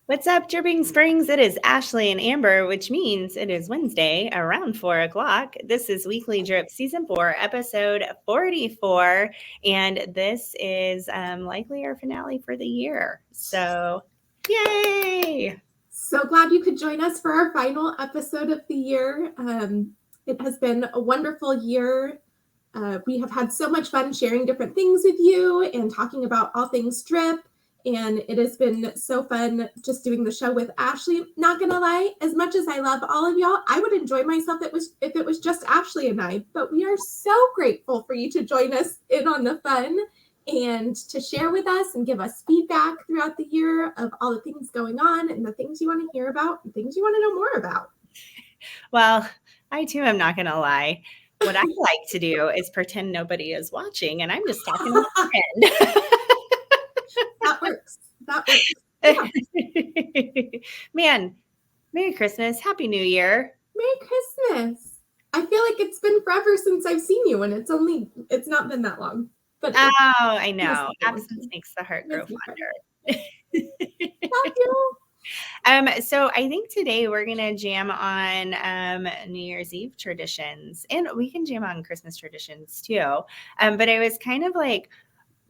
What's up, Dripping Springs? It is Ashley and Amber, which means it is Wednesday around 4 o'clock. This is Weekly Drip Season 4, Episode 44, and this is likely our finale for the year. So, yay! So glad you could join us for our final episode of the year. It has been a wonderful year. We have had so much fun sharing different things with you and talking about all things drip. And it has been so fun just doing the show with Ashley. Not gonna lie, as much as I love all of y'all, I would enjoy myself if it was just Ashley and I. But we are so grateful for you to join us in on the fun and to share with us and give us feedback throughout the year of all the things going on and the things you want to hear about and things you want to know more about. Well, I too am not gonna lie. What I like to do is pretend nobody is watching, and I'm just talking to a friend. That works. Yeah. Man, Merry Christmas. Happy New Year. Merry Christmas. I feel like it's been forever since I've seen you, and it's not been that long. But I know. Absence makes the heart grow fonder. Love you. So I think today we're going to jam on New Year's Eve traditions, and we can jam on Christmas traditions too. But I was kind of like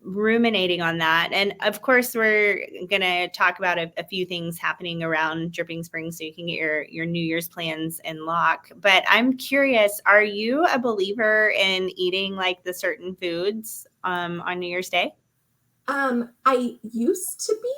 ruminating on that. And of course, we're going to talk about a few things happening around Dripping Springs so you can get your New Year's plans in lock. But I'm curious, are you a believer in eating like the certain foods on New Year's Day? I used to be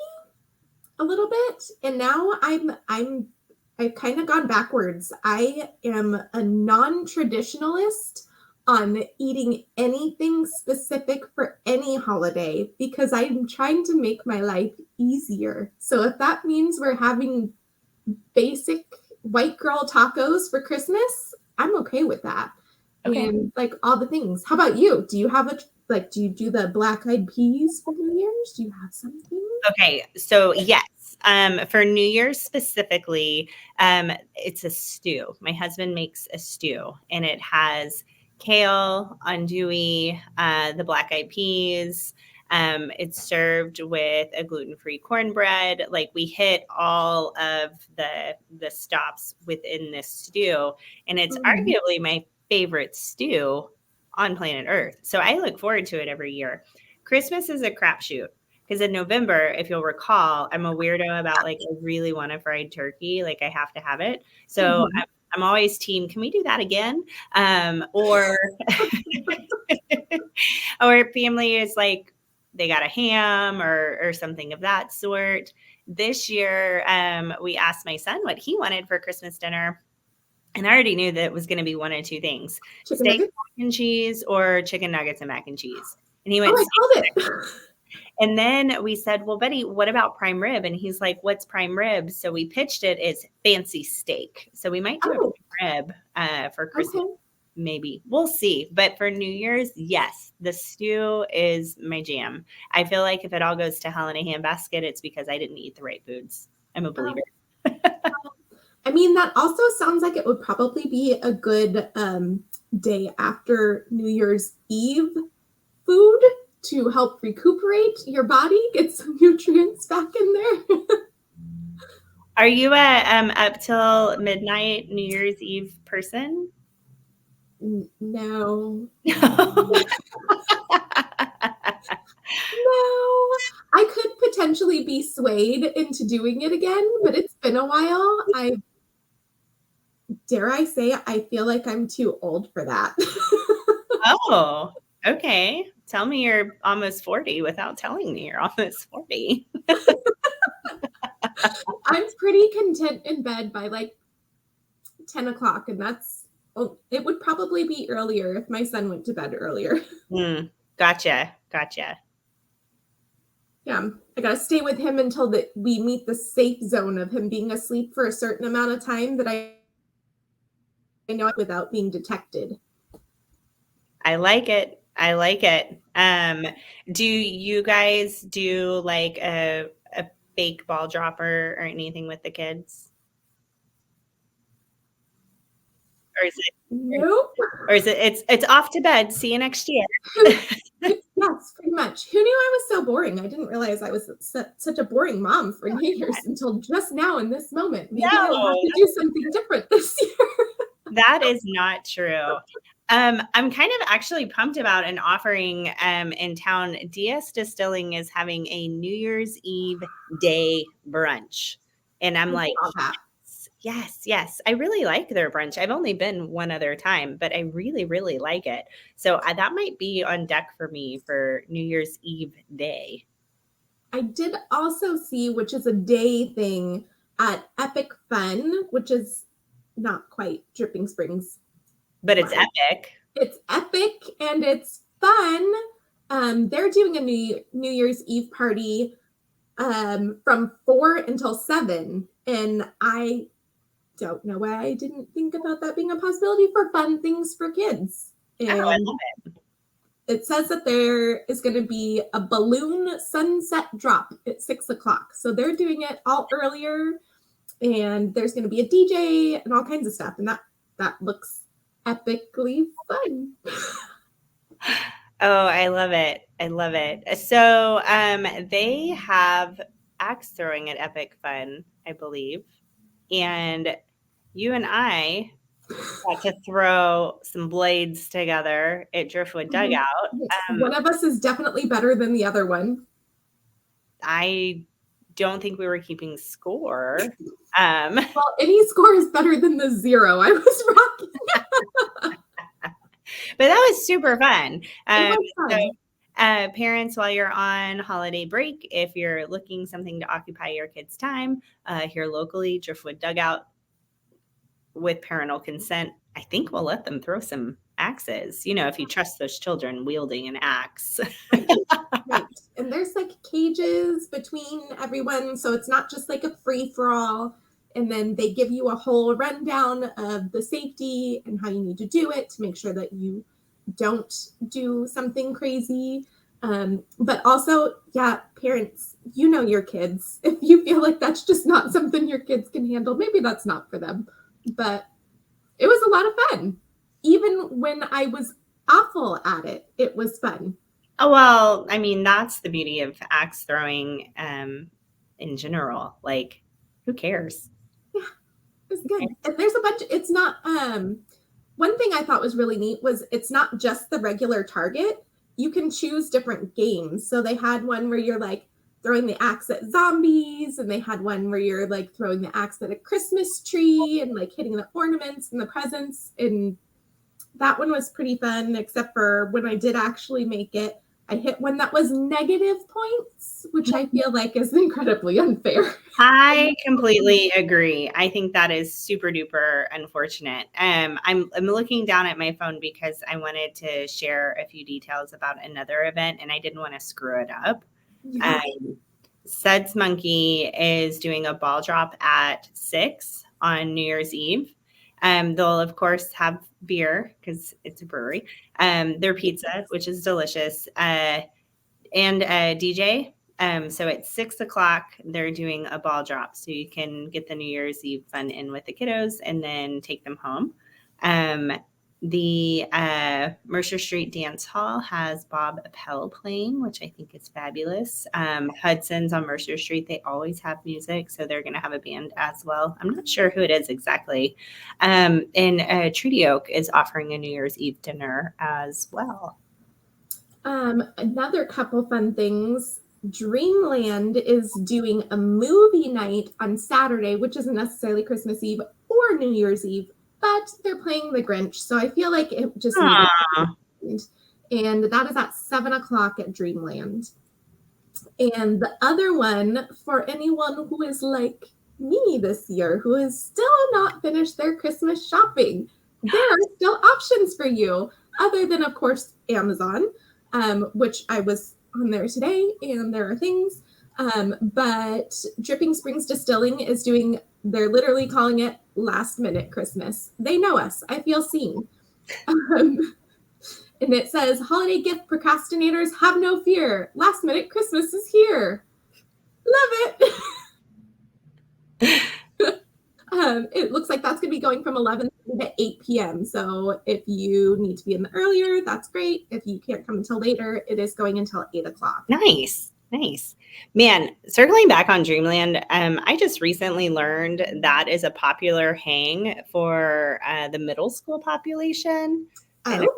a little bit, and now I've kind of gone backwards. I am a non-traditionalist on eating anything specific for any holiday because I'm trying to make my life easier. So if that means we're having basic white girl tacos for Christmas, I'm okay with that. Okay. And like all the things. How about you? Do you have do you do the black-eyed peas for New Year's? Do you have something? Okay, so yes. For New Year's specifically, it's a stew. My husband makes a stew, and it has kale, andouille, the black-eyed peas. It's served with a gluten-free cornbread. Like we hit all of the stops within this stew, and it's arguably my favorite stew on planet Earth. So I look forward to it every year. Christmas is a crapshoot because in November, if you'll recall, I'm a weirdo about like I really want a fried turkey, like I have to have it. So I'm always team, can we do that again? Or or family is like they got a ham or something of that sort. This year, we asked my son what he wanted for Christmas dinner. And I already knew that it was going to be one of two things: steak, mac and cheese, or chicken nuggets and mac and cheese. And he went, and then we said, well, Betty, what about prime rib? And he's like, what's prime rib? So we pitched it as fancy steak. So we might do a prime rib for Christmas. Okay. Maybe. We'll see. But for New Year's, yes, the stew is my jam. I feel like if it all goes to hell in a handbasket, it's because I didn't eat the right foods. I'm a believer. I mean, that also sounds like it would probably be a good day after New Year's Eve food to help recuperate your body, get some nutrients back in there. Are you a up till midnight New Year's Eve person? No. No. I could potentially be swayed into doing it again, but it's been a while. Dare I say, I feel like I'm too old for that. Oh, okay. Tell me you're almost 40 without telling me you're almost 40. I'm pretty content in bed by like 10 o'clock, and it would probably be earlier if my son went to bed earlier. Gotcha. Yeah, I gotta stay with him until we meet the safe zone of him being asleep for a certain amount of time that I know without being detected. I like it. Do you guys do like a fake ball dropper or anything with the kids? Or is it? Nope. Or is it? It's off to bed. See you next year. Yes, pretty much. Who knew I was so boring? I didn't realize I was such a boring mom for New Year's until just now in this moment. Maybe I will have to do something different this year. That is not true. I'm kind of actually pumped about an offering in town. DS Distilling is having a New Year's Eve day brunch. And I'm like, yes. I really like their brunch. I've only been one other time, but I really, really like it. So that might be on deck for me for New Year's Eve day. I did also see, which is a day thing at Epic Fun, which is not quite Dripping Springs. But it's epic. It's epic and it's fun. They're doing a New Year's Eve party from 4 until 7. And I don't know why I didn't think about that being a possibility for fun things for kids. And I love it. It says that there is going to be a balloon sunset drop at 6 o'clock. So they're doing it all earlier. And there's going to be a DJ and all kinds of stuff. And that looks epically fun. Oh, I love it. I love it. So they have axe throwing at Epic Fun, I believe. And you and I got to throw some blades together at Driftwood Dugout. One of us is definitely better than the other one. I don't think we were keeping score. Well, any score is better than the 0 I was rocking. But that was super fun. It was fun. So, parents, while you're on holiday break, if you're looking something to occupy your kids' time, here locally, Driftwood Dugout, with parental consent, I think we'll let them throw some axes. You know, if you trust those children wielding an axe. Right. And there's like cages between everyone, so it's not just like a free for all. And then they give you a whole rundown of the safety and how you need to do it to make sure that you don't do something crazy. But also, yeah, parents, you know your kids. If you feel like that's just not something your kids can handle, maybe that's not for them. But it was a lot of fun. Even when I was awful at it, it was fun. Oh, well, I mean, that's the beauty of axe throwing in general. Like, who cares? Yeah, it's good. And there's a bunch, it's not, one thing I thought was really neat was it's not just the regular target. You can choose different games. So they had one where you're like throwing the axe at zombies, and they had one where you're like throwing the axe at a Christmas tree and like hitting the ornaments and the presents. And that one was pretty fun, except for when I did actually make it, I hit one that was negative points, which I feel like is incredibly unfair. I completely agree. I think that is super duper unfortunate. I'm looking down at my phone because I wanted to share a few details about another event, and I didn't want to screw it up. Yeah. Suds Monkey is doing a ball drop at 6 on New Year's Eve. They'll, of course, have beer because it's a brewery, their pizza, which is delicious, and a DJ. So at 6 o'clock, they're doing a ball drop. So you can get the New Year's Eve fun in with the kiddos and then take them home. The Mercer Street Dance Hall has Bob Appel playing, which I think is fabulous. Hudson's on Mercer Street, they always have music, so they're going to have a band as well. I'm not sure who it is exactly. And Treaty Oak is offering a New Year's Eve dinner as well. Another couple fun things. Dreamland is doing a movie night on Saturday, which isn't necessarily Christmas Eve or New Year's Eve, but they're playing The Grinch, so I feel like it just needed. And that is at 7 o'clock at Dreamland. And the other one, for anyone who is like me this year, who has still not finished their Christmas shopping, there are still options for you, other than, of course, Amazon, which I was on there today, and there are things. But Dripping Springs Distilling is doing, they're literally calling it last minute Christmas. They know us. I feel seen. And it says, holiday gift procrastinators, have no fear. Last minute Christmas is here. Love it. It looks like that's going to be going from 11 to at 8 p.m. So if you need to be in earlier, that's great. If you can't come until later, it is going until 8 o'clock. Nice. Man, circling back on Dreamland, I just recently learned that is a popular hang for the middle school population. And it's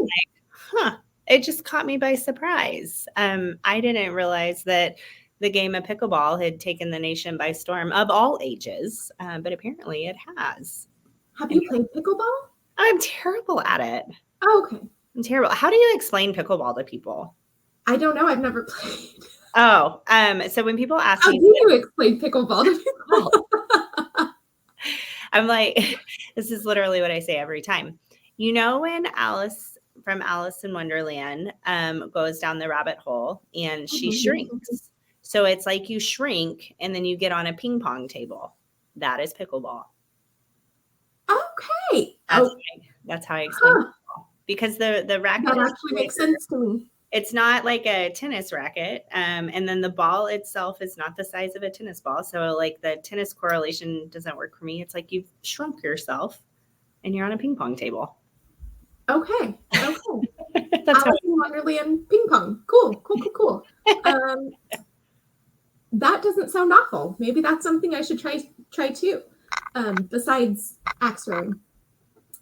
like, it just caught me by surprise. I didn't realize that the game of pickleball had taken the nation by storm of all ages, but apparently it has. Have you played pickleball? I'm terrible at it. Oh, okay. I'm terrible. How do you explain pickleball to people? I don't know. I've never played. Oh, so when people ask me, how do you explain pickleball to people? I'm like, this is literally what I say every time. You know, when Alice from Alice in Wonderland goes down the rabbit hole and she shrinks. So it's like you shrink and then you get on a ping pong table. That is pickleball. Okay. That's how I explain pickleball. Because the racket that actually makes sense to me. It's not like a tennis racket. And then the ball itself is not the size of a tennis ball. So like the tennis correlation doesn't work for me. It's like you've shrunk yourself and you're on a ping pong table. Okay. Alice in Wonderland ping pong. Cool. That doesn't sound awful. Maybe that's something I should try too. Besides axe throwing.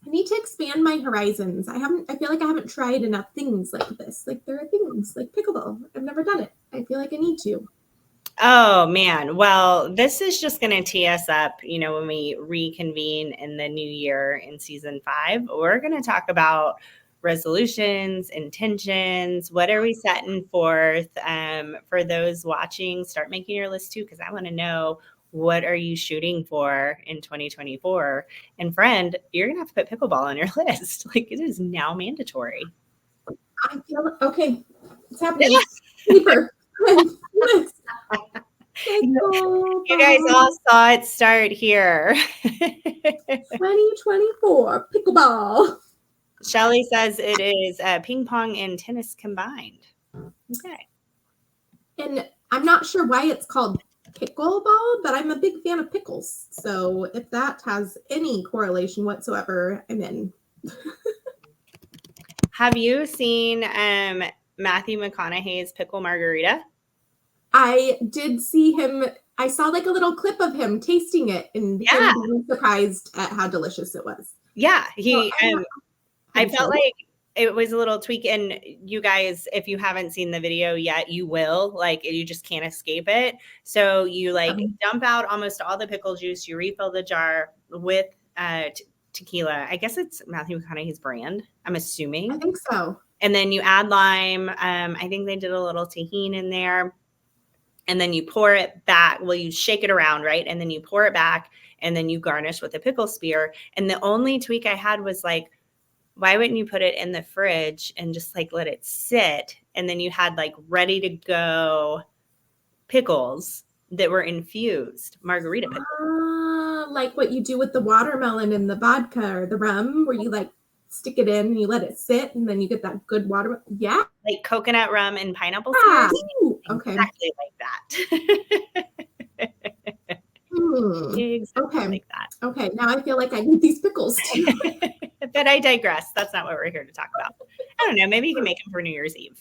I need to expand my horizons. I feel like I haven't tried enough things like this. Like there are things like pickleball. I've never done it. I feel like I need to. Oh man. Well, this is just going to tee us up, when we reconvene in the new year in season 5, we're going to talk about resolutions, intentions. What are we setting forth? For those watching, start making your list too, because I want to know, what are you shooting for in 2024? And friend, you're going to have to put pickleball on your list. Like it is now mandatory. I feel okay. It's happening. Deeper. You guys all saw it start here. 2024 pickleball. Shelly says it is ping pong and tennis combined. Okay. And I'm not sure why it's called pickleball, but I'm a big fan of pickles. So if that has any correlation whatsoever, I'm in. Have you seen Matthew McConaughey's pickle margarita? I did see him. I saw like a little clip of him tasting it and being surprised at how delicious it was. Yeah, I felt like it was a little tweak. And you guys, if you haven't seen the video yet, you will. Like, you just can't escape it. So you dump out almost all the pickle juice. You refill the jar with tequila. I guess it's Matthew McConaughey's brand, I'm assuming. I think so. And then you add lime. I think they did a little tahini in there. And then you pour it back. Well, you shake it around, right? And then you pour it back. And then you garnish with a pickle spear. And the only tweak I had was like, why wouldn't you put it in the fridge and just like let it sit? And then you had like ready to go pickles that were infused, margarita pickles. Like what you do with the watermelon and the vodka or the rum, where you like stick it in and you let it sit and then you get that good water. Yeah. Like coconut rum and pineapple syrup. Okay. Exactly like that. Exactly like that. Okay. Now I feel like I need these pickles too. But I digress. That's not what we're here to talk about. I don't know. Maybe you can make them for New Year's Eve,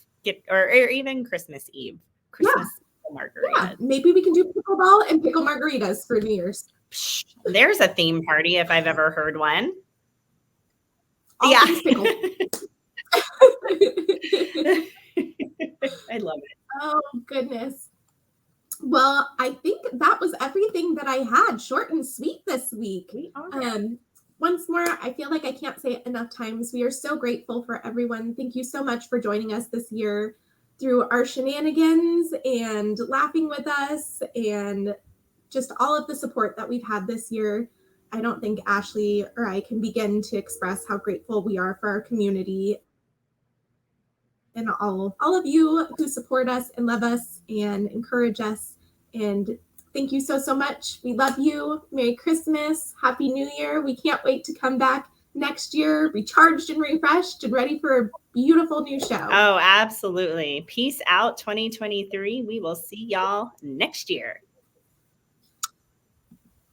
or even Christmas Eve. Christmas margarita. Yeah. Maybe we can do pickleball and pickle margaritas for New Year's. There's a theme party if I've ever heard one. All yeah. I love it. Oh, goodness. Well, I think that was everything that I had. Short and sweet this week. Once more, I feel like I can't say it enough times. We are so grateful for everyone. Thank you so much for joining us this year through our shenanigans and laughing with us and just all of the support that we've had this year. I don't think Ashley or I can begin to express how grateful we are for our community and all of you who support us and love us and encourage us. And thank you so much. We love you. Merry Christmas. Happy New Year. We can't wait to come back next year, recharged and refreshed and ready for a beautiful new show. Oh, absolutely. Peace out, 2023. We will see y'all next year.